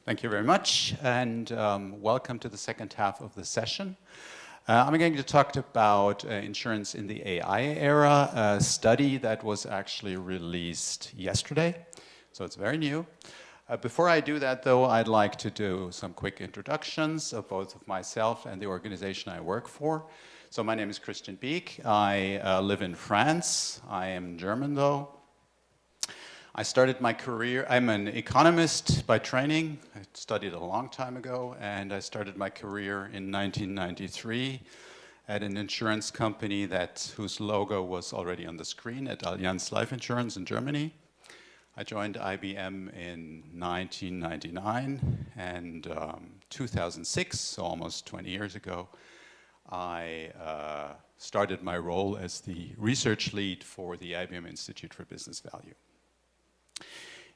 Thank you very much, and welcome to the second half of the session. I'm going to talk about insurance in the AI era, a study that was actually released yesterday, so it's very new. Before I do that, though, I'd like to do some quick introductions of both of myself and the organization I work for. So my name is Bieck. I live in France. I am German, though. I started my career, I'm an economist by training. I studied a long time ago, and I started my career in 1993 at an insurance company whose logo was already on the screen, at Allianz Life Insurance in Germany. I joined IBM in 1999, and 2006, so almost 20 years ago, I started my role as the research lead for the IBM Institute for Business Value.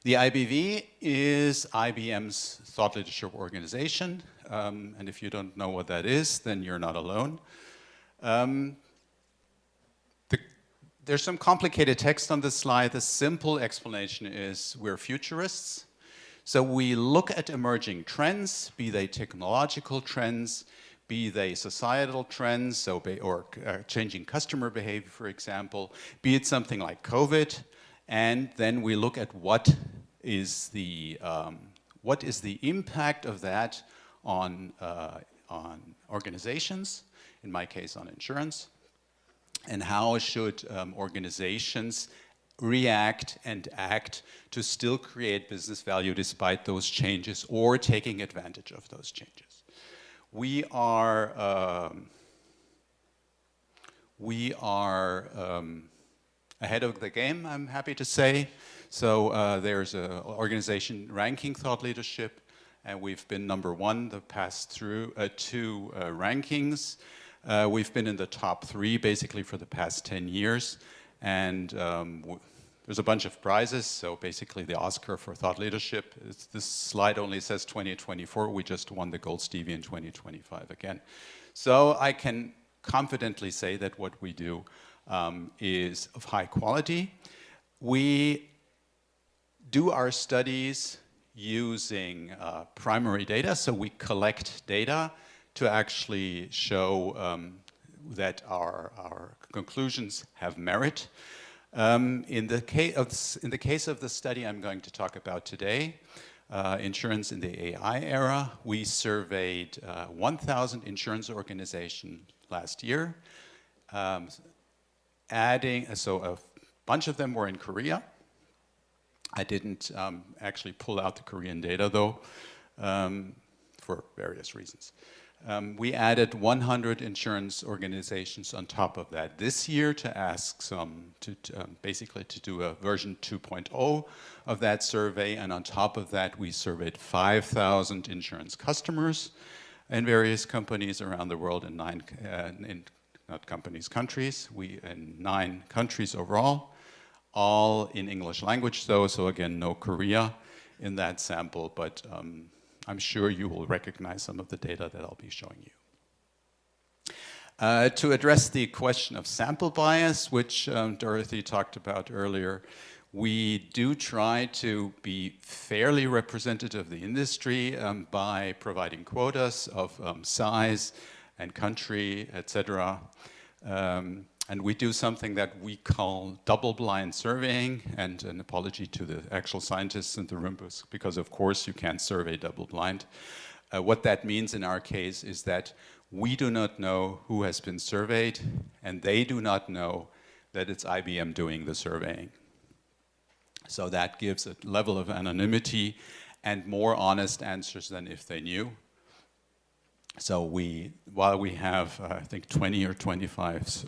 The IBV is IBM's thought leadership organization, and if you don't know what that is, then you're not alone. There's some complicated text on this slide. The simple explanation is we're futurists. So we look at emerging trends, be they technological trends, be they societal trends, or changing customer behavior, for example, be it something like COVID. And then we look at what is the impact of that on organizations, in my case on insurance, and how should organizations react and act to still create business value despite those changes or taking advantage of those changes. We are ahead of the game, I'm happy to say. So there's an organization ranking thought leadership, and we've been #1 the past two rankings. We've been in the top 3 basically for the past 10 years, and there's a bunch of prizes. So basically the Oscar for thought leadership, this slide only says 2024. We just won the Gold Stevie in 2025 again. So I can confidently say that what we do is of high quality. We do our studies using primary data, so we collect data to actually show that our conclusions have merit. In the case of the study I'm going to talk about today, insurance in the AI era, we surveyed 1,000 insurance organizations last year. So a bunch of them were in Korea. I didn't actually pull out the Korean data, though, for various reasons. We added 100 insurance organizations on top of that this year to ask basically to do a version 2.0 of that survey, and on top of that we surveyed 5,000 insurance customers in various companies around the world in countries. In 9 countries overall, all in English language though, so again, no Korea in that sample, but I'm sure you will recognize some of the data that I'll be showing you. To address the question of sample bias, which Dorothy talked about earlier, we do try to be fairly representative of the industry by providing quotas of size and country, etc. And we do something that we call double-blind surveying, and an apology to the actual scientists in the room, because of course you can't survey double-blind. What that means in our case is that we do not know who has been surveyed, and they do not know that it's IBM doing the surveying. So that gives a level of anonymity and more honest answers than if they knew. So while we have, I think, 20 or 25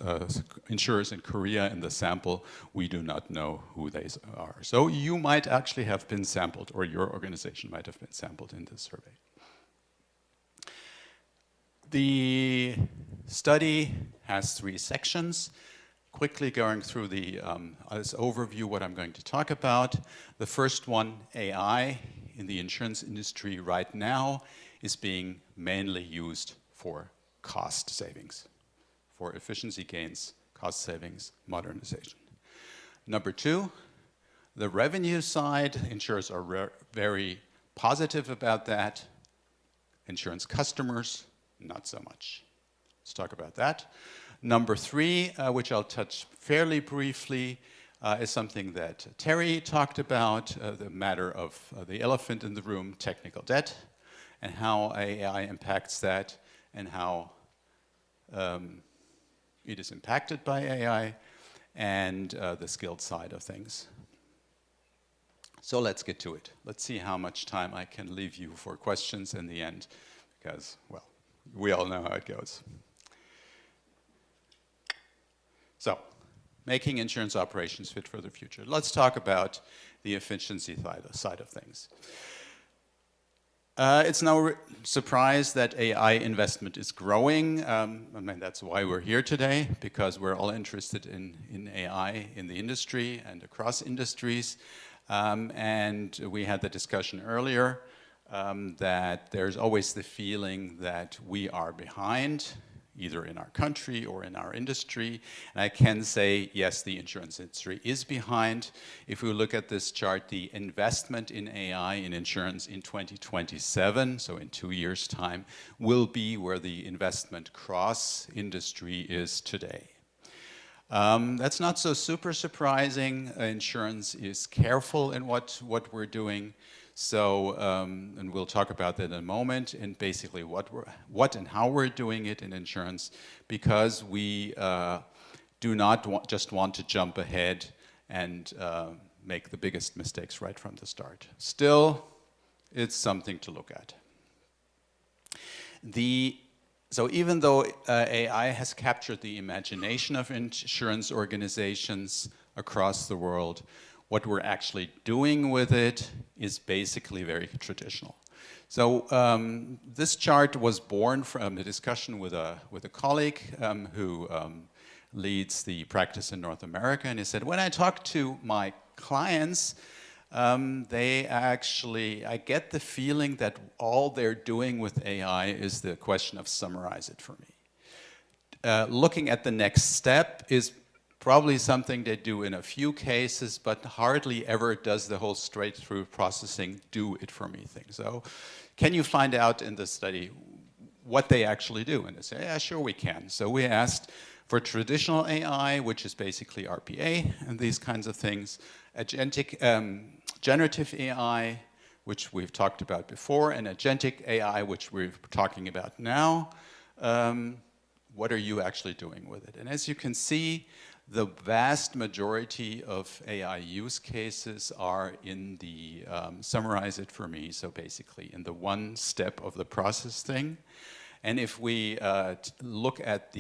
insurers in Korea in the sample, we do not know who they are. So you might actually have been sampled, or your organization might have been sampled in this survey. The study has 3 sections. Quickly going through this overview, what I'm going to talk about. The first one, AI in the insurance industry right now, is being mainly used for cost savings, for efficiency gains, cost savings, modernization. Number 2, The revenue side, insurers are very positive about that. Insurance customers, not so much. Let's talk about that. Number 3, which I'll touch fairly briefly, is something that Terry talked about, the matter of the elephant in the room, technical debt, and how AI impacts that, and how it is impacted by AI, and the skilled side of things. So let's get to it. Let's see how much time I can leave you for questions in the end, because, well, we all know how it goes. So, making insurance operations fit for the future. Let's talk about the efficiency side of things. It's no surprise that AI investment is growing. I mean, that's why we're here today, because we're all interested in AI in the industry and across industries. And we had the discussion earlier that there's always the feeling that we are behind, either in our country or in our industry. And I can say, yes, the insurance industry is behind. If we look at this chart, the investment in AI in insurance in 2027, so in 2 years' time, will be where the investment cross-industry is today. That's not so super surprising. Insurance is careful in what we're doing. So, and we'll talk about that in a moment, and basically what and how we're doing it in insurance, because we do not just want to jump ahead and make the biggest mistakes right from the start. Still, it's something to look at. So even though AI has captured the imagination of insurance organizations across the world, what we're actually doing with it is basically very traditional. So this chart was born from a discussion with a colleague who leads the practice in North America, and he said, when I talk to my clients, I get the feeling that all they're doing with AI is the question of summarize it for me. Looking at the next step is probably something they do in a few cases, but hardly ever does the whole straight-through processing do it for me thing. So can you find out in the study what they actually do? And they say, yeah, sure we can. So we asked for traditional AI, which is basically RPA and these kinds of things, generative AI, which we've talked about before, and agentic AI, which we're talking about now. What are you actually doing with it? And as you can see, the vast majority of AI use cases are in the summarize it for me, so basically in the one step of the process thing. And if we look at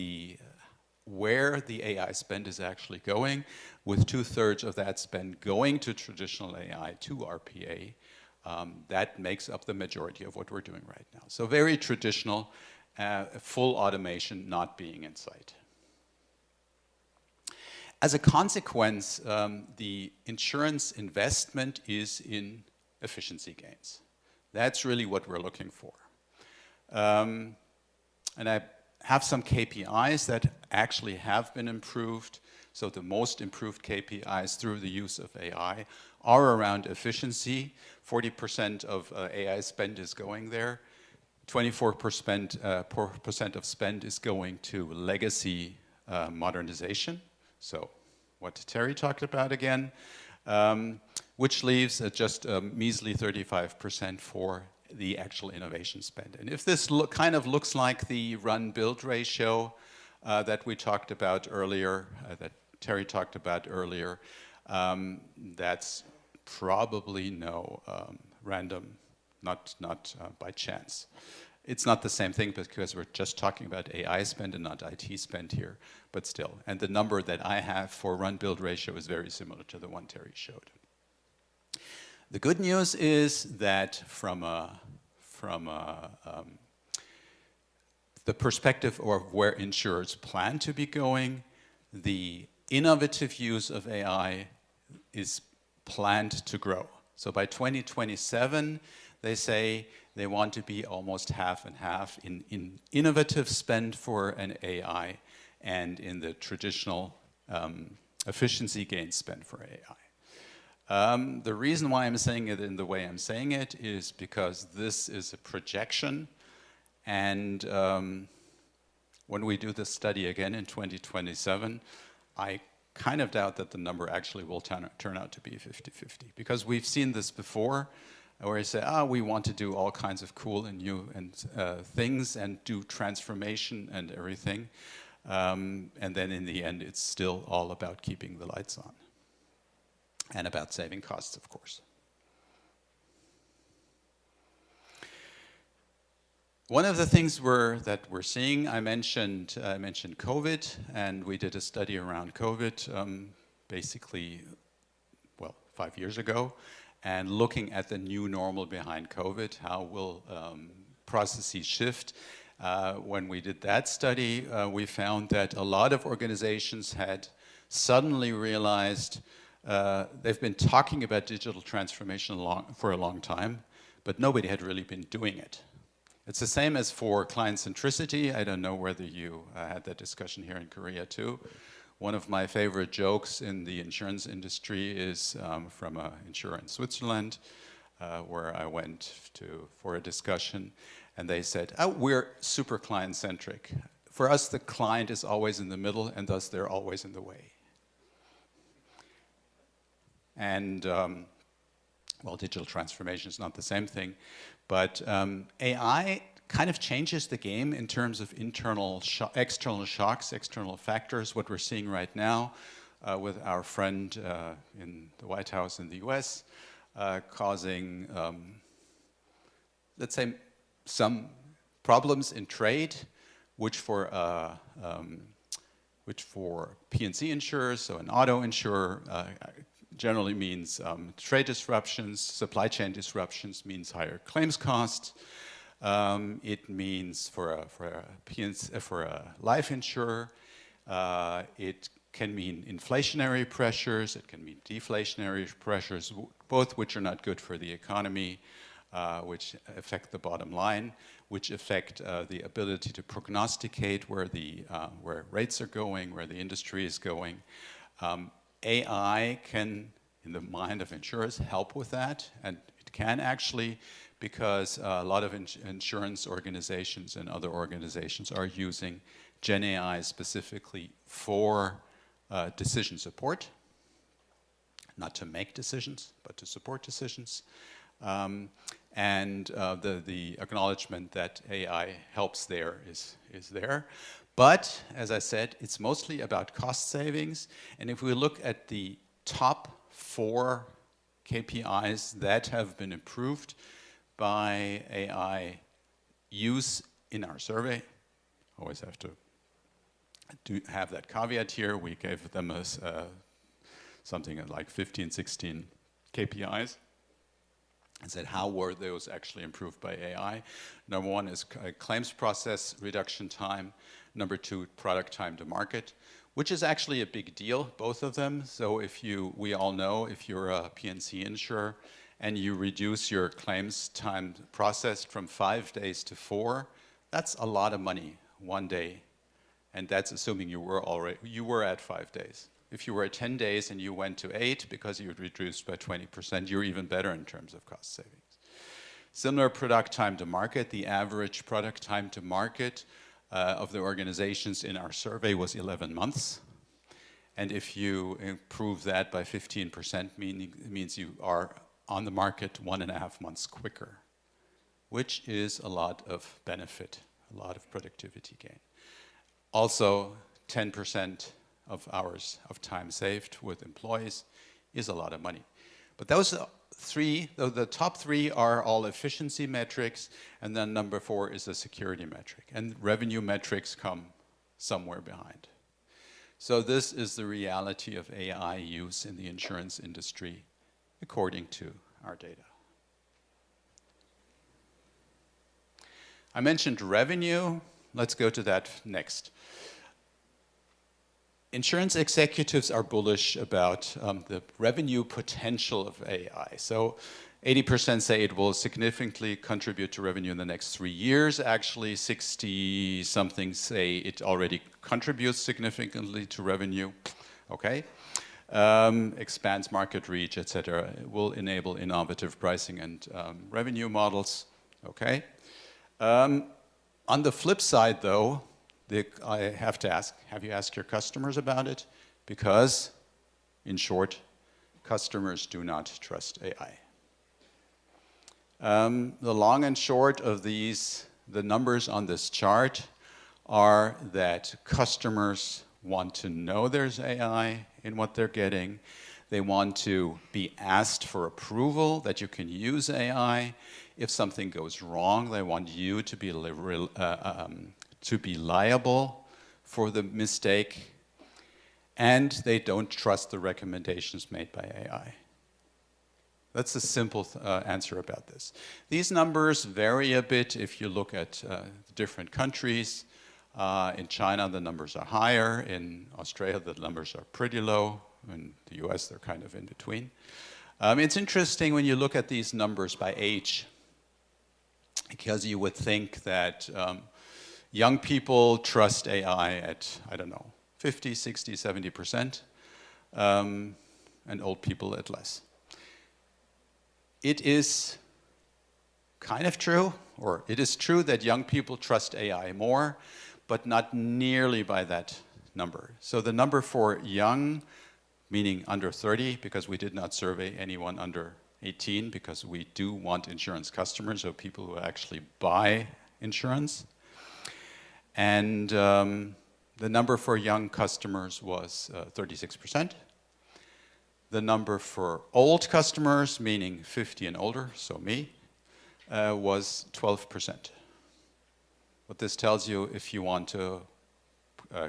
where the AI spend is actually going, with 2/3 of that spend going to traditional AI, to RPA, that makes up the majority of what we're doing right now. So very traditional, full automation not being in sight. As a consequence, the insurance investment is in efficiency gains. That's really what we're looking for. And I have some KPIs that actually have been improved. So the most improved KPIs through the use of AI are around efficiency. 40% of AI spend is going there. 24% of spend is going to legacy modernization. So what Terry talked about again, which leaves just a measly 35% for the actual innovation spend. And if this kind of looks like the run-build ratio that we talked about earlier, that Terry talked about earlier, that's probably no random, not by chance. It's not the same thing because we're just talking about AI spend and not IT spend here, but still. And the number that I have for run-build ratio is very similar to the one Terry showed. The good news is that from the perspective of where insurers plan to be going, the innovative use of AI is planned to grow. So by 2027, they say they want to be almost half and half in innovative spend for an AI and in the traditional efficiency gain spend for AI. The reason why I'm saying it in the way I'm saying it is because this is a projection, and when we do this study again in 2027, I kind of doubt that the number actually will turn out to be 50-50, because we've seen this before, where you say, we want to do all kinds of cool and new things and do transformation and everything, and then in the end, it's still all about keeping the lights on. And about saving costs, of course. One of the things that we're seeing, I mentioned COVID, and we did a study around COVID, basically, well, 5 years ago, and looking at the new normal behind COVID, how will processes shift. When we did that study, we found that a lot of organizations had suddenly realized they've been talking about digital transformation for a long time, but nobody had really been doing it. It's the same as for client centricity. I don't know whether you had that discussion here in Korea too. One of my favorite jokes in the insurance industry is from an insurer in Switzerland, where I went for a discussion, and they said, we're super client-centric. For us, the client is always in the middle, and thus they're always in the way. And, well, digital transformation is not the same thing, but AI kind of changes the game in terms of external shocks, external factors. What we're seeing right now with our friend in the White House in the US, causing, let's say, some problems in trade, which for P&C insurers, so an auto insurer, generally means trade disruptions, supply chain disruptions means higher claims costs. It means for a life insurer, it can mean inflationary pressures, it can mean deflationary pressures, both which are not good for the economy, which affect the bottom line, which affect the ability to prognosticate where rates are going, where the industry is going. AI can, in the mind of insurers, help with that, and it can actually, because a lot of insurance organizations and other organizations are using Gen AI specifically for decision support, not to make decisions, but to support decisions. And the acknowledgement that AI helps there is there. But, as I said, it's mostly about cost savings. And if we look at the top 4 KPIs that have been improved by AI use in our survey, always have to have that caveat here. We gave them something like 15, 16 KPIs. And said, how were those actually improved by AI? Number 1 is claims process reduction time. Number 2, product time to market, which is actually a big deal, both of them. So we all know if you're a P&C insurer and you reduce your claims time processed from 5 days to 4, that's a lot of money, 1 day. And that's assuming you were at 5 days. If you were at 10 days and you went to 8 because you reduced by 20%, you're even better in terms of cost savings. Similar product time to market, the average product time to market of the organizations in our survey was 11 months. And if you improve that by 15%, it means you are on the market 1.5 months quicker, which is a lot of benefit, a lot of productivity gain. Also, 10% of hours of time saved with employees is a lot of money. But those the top 3 are all efficiency metrics, and then number 4 is a security metric. And revenue metrics come somewhere behind. So this is the reality of AI use in the insurance industry, according to our data. I mentioned revenue. Let's go to that next. Insurance executives are bullish about the revenue potential of AI. So 80% say it will significantly contribute to revenue in the next 3 years. Actually, 60-something say it already contributes significantly to revenue. Okay. expands market reach, etc. It will enable innovative pricing and revenue models. Okay. On the flip side, though, I have to ask, have you asked your customers about it? Because, in short, customers do not trust AI. The long and short of these, the numbers on this chart are that customers want to know there's AI in what they're getting. They want to be asked for approval that you can use AI. If something goes wrong, they want you to be liable for the mistake. And they don't trust the recommendations made by AI. That's a simple answer about this. These numbers vary a bit if you look at different countries. In China, the numbers are higher. In Australia, the numbers are pretty low. In the US, they're kind of in between. It's interesting when you look at these numbers by age, because you would think that young people trust AI at, I don't know, 50, 60, 70%, and old people at less. It is kind of true, or it is true that young people trust AI more, but not nearly by that number. So the number for young, meaning under 30, because we did not survey anyone under 18, because we do want insurance customers, so people who actually buy insurance. And the number for young customers was 36%. The number for old customers, meaning 50 and older, so me, was 12%. What this tells you, if you want to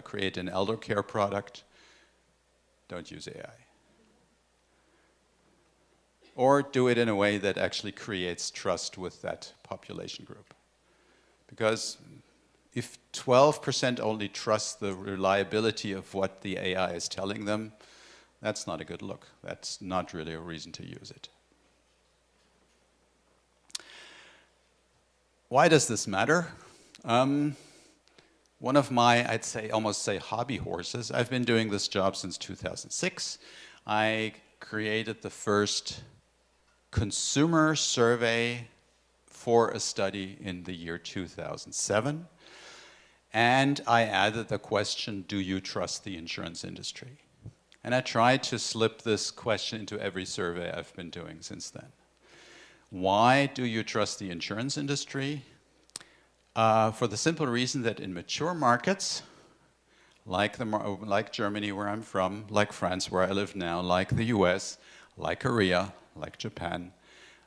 create an elder care product, don't use AI. Or do it in a way that actually creates trust with that population group. Because if 12% only trust the reliability of what the AI is telling them, that's not a good look. That's not really a reason to use it. Why does this matter? One of my, I'd say, almost say hobby horses, I've been doing this job since 2006. I created the first consumer survey for a study in the year 2007. And I added the question, do you trust the insurance industry? And I tried to slip this question into every survey I've been doing since then. Why do you trust the insurance industry? For the simple reason that in mature markets, like Germany, where I'm from, like France, where I live now, like the US, like Korea, like Japan,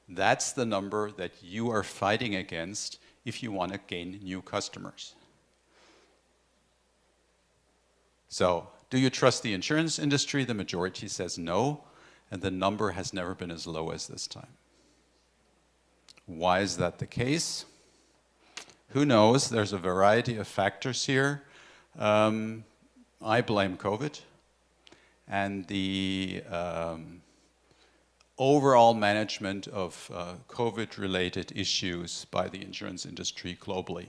that's the number that you are fighting against if you want to gain new customers. So, do you trust the insurance industry? The majority says no, and the number has never been as low as this time. Why is that the case? Who knows? There's a variety of factors here. I blame COVID and the overall management of COVID-related issues by the insurance industry globally.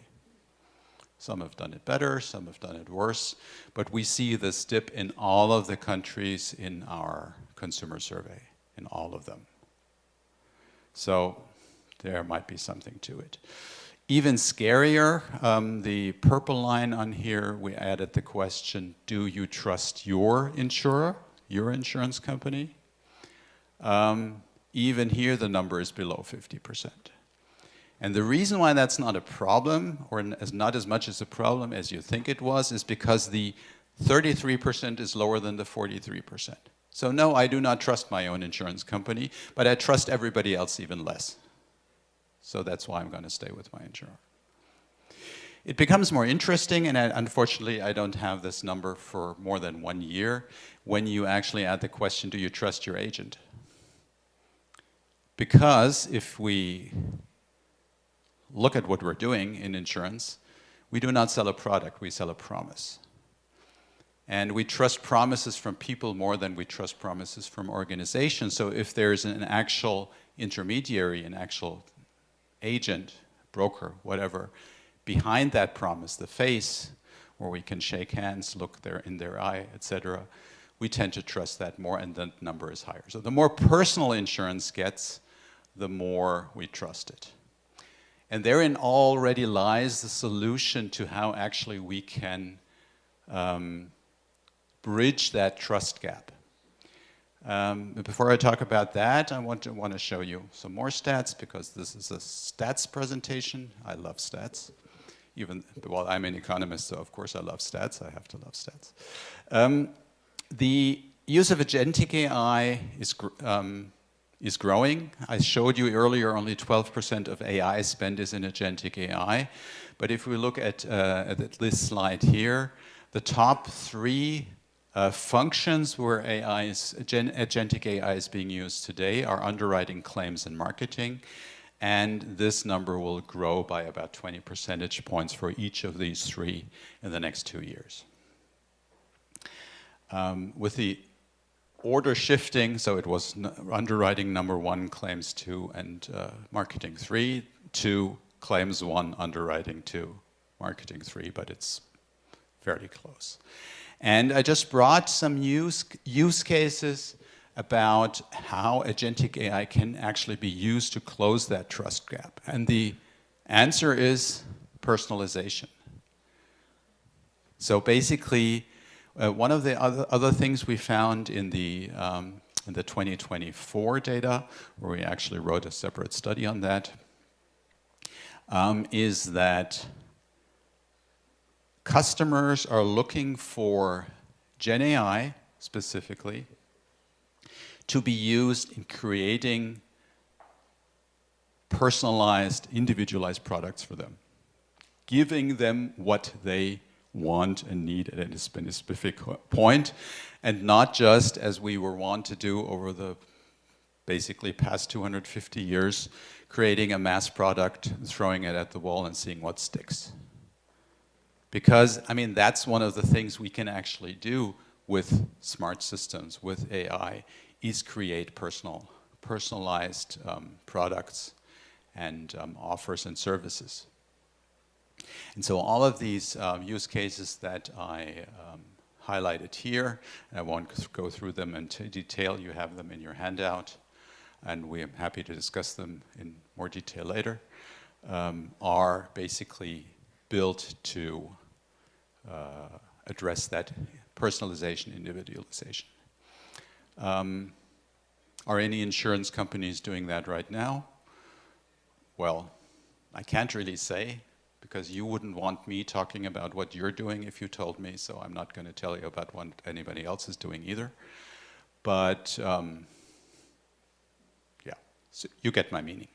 Some have done it better, some have done it worse, but we see this dip in all of the countries in our consumer survey, in all of them. So there might be something to it. Even scarier, the purple line on here, we added the question, do you trust your insurer, your insurance company? Even here, the number is below 50%. And the reason why that's not a problem, or not as much as a problem as you think it was, is because the 33% is lower than the 43%. So no, I do not trust my own insurance company, but I trust everybody else even less. So that's why I'm going to stay with my insurer. It becomes more interesting, and unfortunately I don't have this number for more than 1 year, when you actually add the question, do you trust your agent? Because if we look at what we're doing in insurance, we do not sell a product, we sell a promise. And we trust promises from people more than we trust promises from organizations. So if there's an actual intermediary, an actual agent, broker, whatever, behind that promise, the face, where we can shake hands, look in their eye, etc., we tend to trust that more, and the number is higher. So the more personal insurance gets, the more we trust it. And therein already lies the solution to how actually we can bridge that trust gap. Before I talk about that, I want to show you some more stats, because this is a stats presentation. I love stats. Well, I'm an economist, so of course I love stats. I have to love stats. The use of agentic AI is growing. I showed you earlier only 12% of AI spend is in agentic AI. But if we look at this slide here, the top 3 functions where agentic AI is being used today are underwriting, claims, and marketing. And this number will grow by about 20 percentage points for each of these 3 in the next 2 years. With the order shifting, so it was underwriting number 1, claims 2, and marketing 3, to claims 1, underwriting 2, marketing 3, but it's fairly close. And I just brought some use cases about how agentic AI can actually be used to close that trust gap. And the answer is personalization. So basically, one of the other things we found in the 2024 data, where we actually wrote a separate study on that, is that customers are looking for Gen AI specifically to be used in creating personalized, individualized products for them, giving them what they want and need at a specific point, and not just as we were wont to do over the basically past 250 years, creating a mass product, throwing it at the wall and seeing what sticks. Because, I mean, that's one of the things we can actually do with smart systems, with AI, is create personalized products and offers and services. And so all of these use cases that I highlighted here, and I won't go through them in detail, you have them in your handout, and we are happy to discuss them in more detail later, are basically built to address that personalization, individualization. Are any insurance companies doing that right now? Well, I can't really say, because you wouldn't want me talking about what you're doing if you told me, so I'm not going to tell you about what anybody else is doing either. But yeah, so you get my meaning.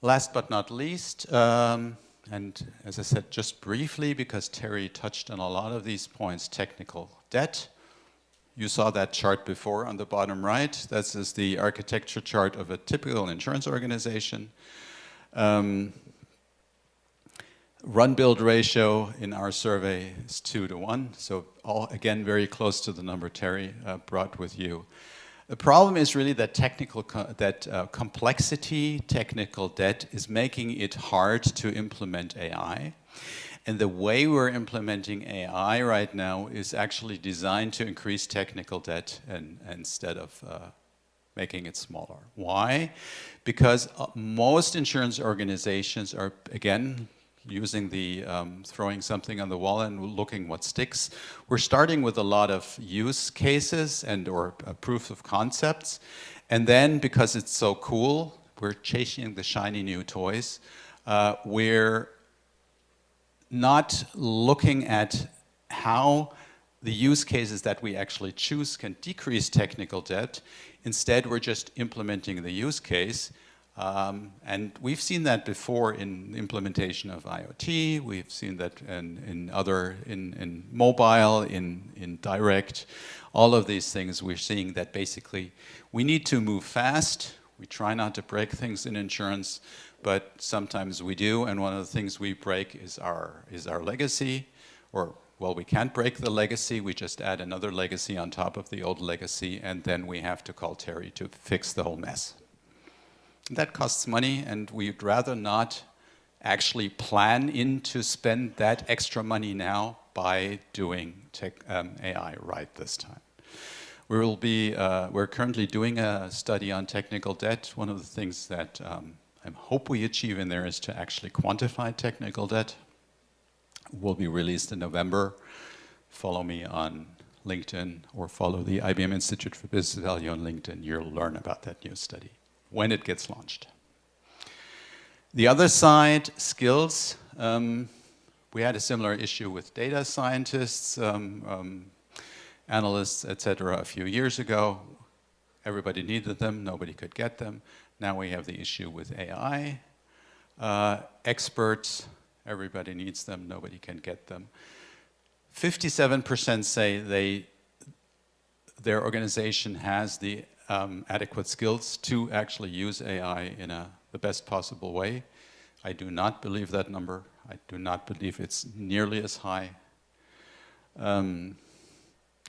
Last but not least, and as I said just briefly, because Terry touched on a lot of these points, technical debt. You saw that chart before on the bottom right. This is the architecture chart of a typical insurance organization. Run-build ratio in our survey is 2:1, so all, again, very close to the number Terry brought with you. The problem is really that complexity, technical debt, is making it hard to implement AI. And the way we're implementing AI right now is actually designed to increase technical debt instead of making it smaller. Why? Because most insurance organizations are, again, using the throwing something on the wall and looking what sticks. We're starting with a lot of use cases and or proof of concepts. And then, because it's so cool, we're chasing the shiny new toys. We're not looking at how the use cases that we actually choose can decrease technical debt. Instead, we're just implementing the use case. And we've seen that before in implementation of IoT. We've seen that in mobile, in direct, all of these things. We're seeing that basically we need to move fast. We try not to break things in insurance, but sometimes we do. And one of the things we break is our legacy. Or, well, we can't break the legacy. We just add another legacy on top of the old legacy, and then we have to call Terry to fix the whole mess. That costs money, and we'd rather not actually plan in to spend that extra money now, by doing AI right this time. We're currently doing a study on technical debt. One of the things that I hope we achieve in there is to actually quantify technical debt. Will be released in November. Follow me on LinkedIn or follow the IBM Institute for Business Value on LinkedIn. You'll learn about that new study when it gets launched. The other side, skills. We had a similar issue with data scientists, analysts, etc. a few years ago. Everybody needed them, nobody could get them. Now we have the issue with AI. Experts, everybody needs them, nobody can get them. 57% say their organization has the adequate skills to actually use AI in the best possible way. I do not believe that number. I do not believe it's nearly as high. On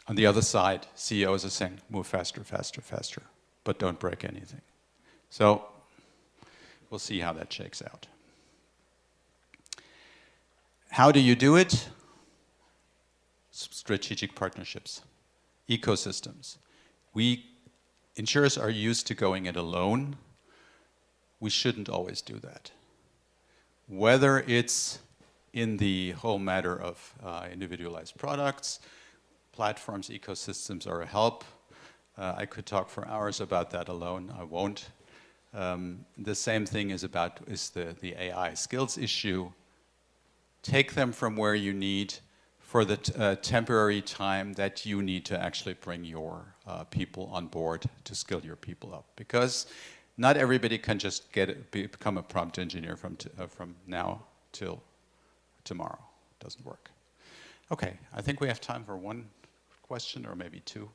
the other side, CEOs are saying, move faster, faster, faster, but don't break anything. So we'll see how that shakes out. How do you do it? Strategic partnerships, ecosystems. Insurers are used to going it alone. We shouldn't always do that. Whether it's in the whole matter of individualized products, platforms, ecosystems are a help. I could talk for hours about that alone. I won't. The same thing is the AI skills issue. Take them from where you need for the temporary time that you need to actually bring your people on board to skill your people up. Because not everybody can just become a prompt engineer from now till tomorrow. It doesn't work. Okay, I think we have time for one question or maybe two.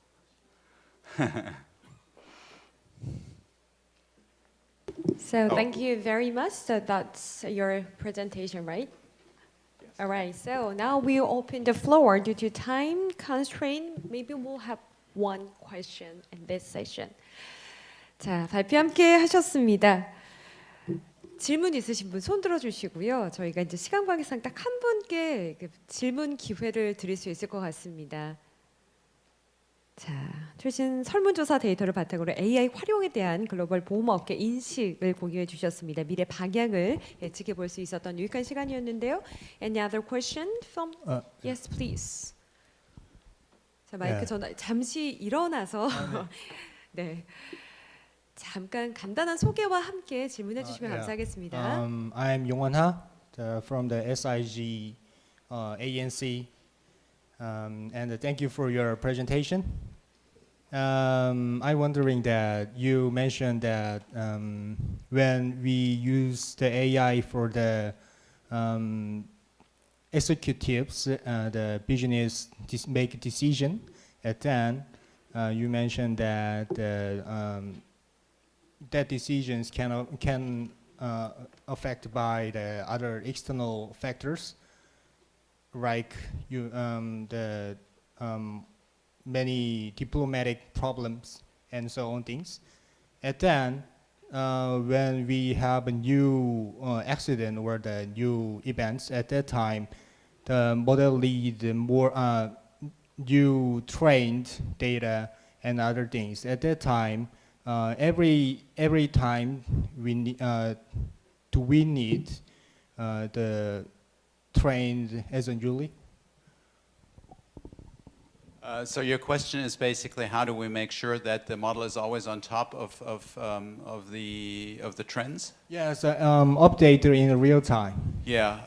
So thank you very much. So that's your presentation, right? Yes. All right. So now we'll open the floor. Due to time constraint, maybe we'll have one question in this session. 자, 발표 함께 하셨습니다. 질문 있으신 분 손 들어주시고요. 저희가 이제 시간 관계상 딱 한 분께 질문 기회를 드릴 수 있을 것 같습니다. 자, 최신 설문조사 데이터를 바탕으로 AI 활용에 대한 글로벌 보험업계 인식을 공유해 주셨습니다. 미래 방향을 예측해 볼 수 있었던 유익한 시간이었는데요. Any other question from? Yes, please. 자, 마이크 전화 잠시 일어나서 네. 잠깐 간단한 소개와 함께 질문해 주시면 감사하겠습니다. I'm 용원하 from the SIG ANC. And thank you for your presentation. I'm wondering that you mentioned that when we use the AI for the executives, the business make decision, and then you mentioned that that decisions can affect by the other external factors, like the many diplomatic problems and so on things. And then when we have a new accident or the new events, at that time, the model need more new trained data and other things. At that time, every time we need the trained as a Julie? So your question is basically how do we make sure that the model is always on top of the trends? Yes, update in real time. Yeah.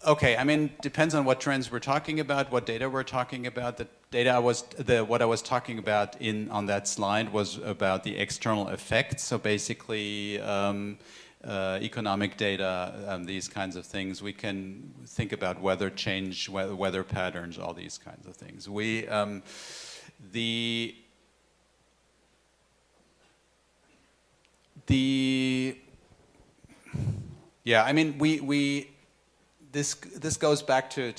Okay. I mean, depends on what trends we're talking about, what data we're talking about. The data what I was talking about on that slide was about the external effects. So basically. Economic data, these kinds of things. We can think about weather change, weather patterns, all these kinds of things. Yeah, I mean, this goes back to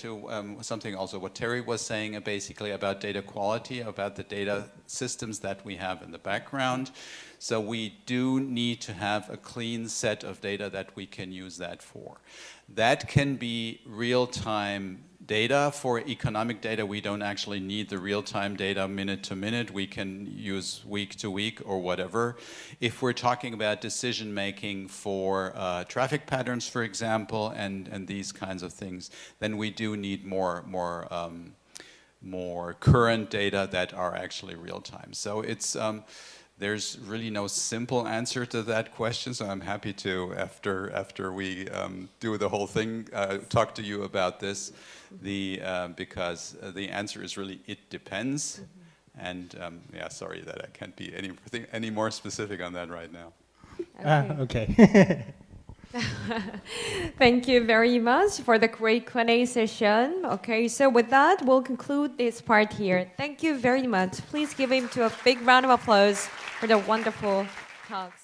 something also what Terry was saying, basically about data quality, about the data systems that we have in the background. So we do need to have a clean set of data that we can use that for. That can be real-time data. For economic data, we don't actually need the real-time data minute to minute. We can use week to week or whatever. If we're talking about decision-making for traffic patterns, for example, and these kinds of things, then we do need more current data that are actually real-time. So it's there's really no simple answer to that question, so I'm happy to, after we do the whole thing, talk to you about this, because the answer is really, it depends. And yeah, sorry that I can't be any more specific on that right now. Okay. Thank you very much for the great Q&A session. Okay, so with that, we'll conclude this part here. Thank you very much. Please give him a big round of applause for the wonderful talks.